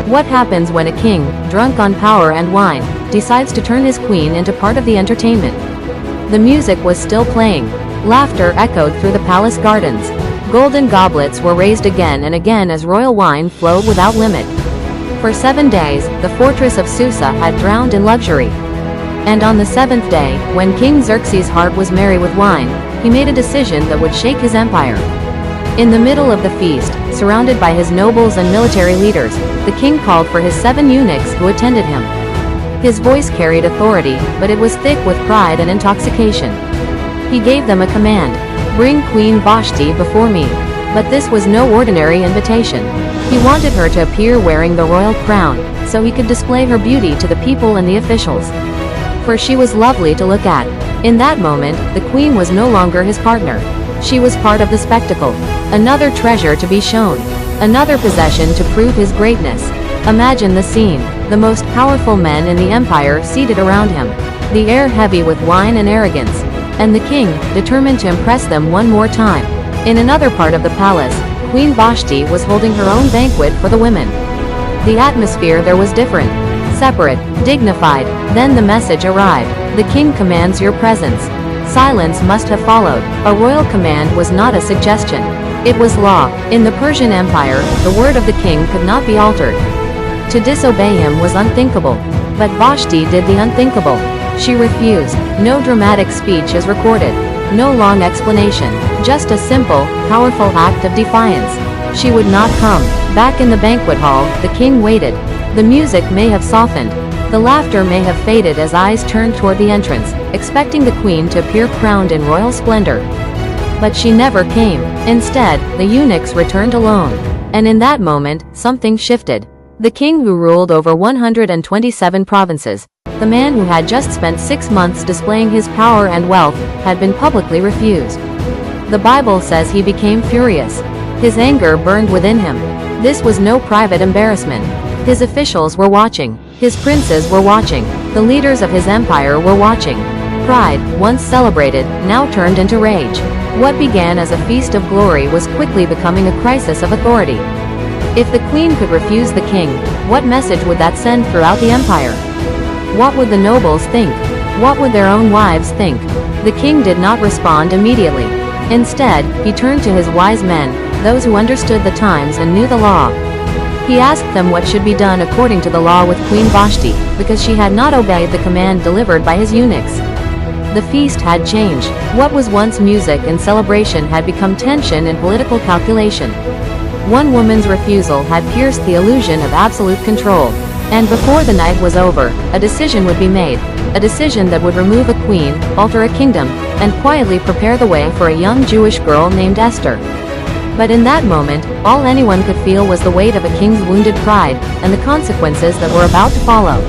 What happens when a king, drunk on power and wine, decides to turn his queen into part of the entertainment? The music was still playing. Laughter echoed through the palace gardens. Golden goblets were raised again and again as royal wine flowed without limit. For 7 days, the fortress of Susa had drowned in luxury. And on the 7th day, when King Xerxes' heart was merry with wine, he made a decision that would shake his empire. In the middle of the feast, surrounded by his nobles and military leaders, the king called for his 7 eunuchs who attended him. His voice carried authority, but it was thick with pride and intoxication. He gave them a command: "Bring Queen Vashti before me." But this was no ordinary invitation. He wanted her to appear wearing the royal crown, so he could display her beauty to the people and the officials. For she was lovely to look at. In that moment, the queen was no longer his partner. She was part of the spectacle. Another treasure to be shown. Another possession to prove his greatness. Imagine the scene. The most powerful men in the empire seated around him. The air heavy with wine and arrogance. And the king, determined to impress them one more time. In another part of the palace, Queen Vashti was holding her own banquet for the women. The atmosphere there was different. Separate, dignified. Then the message arrived. The king commands your presence. Silence must have followed. A royal command was not a suggestion. It was law. In the Persian Empire, the word of the king could not be altered. To disobey him was unthinkable. But Vashti did the unthinkable. She refused. No dramatic speech is recorded. No long explanation. Just a simple, powerful act of defiance. She would not come. Back in the banquet hall, the king waited. The music may have softened. The laughter may have faded as eyes turned toward the entrance, expecting the queen to appear crowned in royal splendor. But she never came. Instead, the eunuchs returned alone. And in that moment, something shifted. The king who ruled over 127 provinces, the man who had just spent 6 months displaying his power and wealth, had been publicly refused. The Bible says he became furious. His anger burned within him. This was no private embarrassment. His officials were watching. His princes were watching. The leaders of his empire were watching. Pride, once celebrated, now turned into rage. What began as a feast of glory was quickly becoming a crisis of authority. If the queen could refuse the king, what message would that send throughout the empire? What would the nobles think? What would their own wives think? The king did not respond immediately. Instead, he turned to his wise men, those who understood the times and knew the law. He asked them what should be done according to the law with Queen Vashti, because she had not obeyed the command delivered by his eunuchs. The feast had changed. What was once music and celebration had become tension and political calculation. One woman's refusal had pierced the illusion of absolute control. And before the night was over, a decision would be made. A decision that would remove a queen, alter a kingdom, and quietly prepare the way for a young Jewish girl named Esther. But in that moment, all anyone could feel was the weight of a king's wounded pride, and the consequences that were about to follow.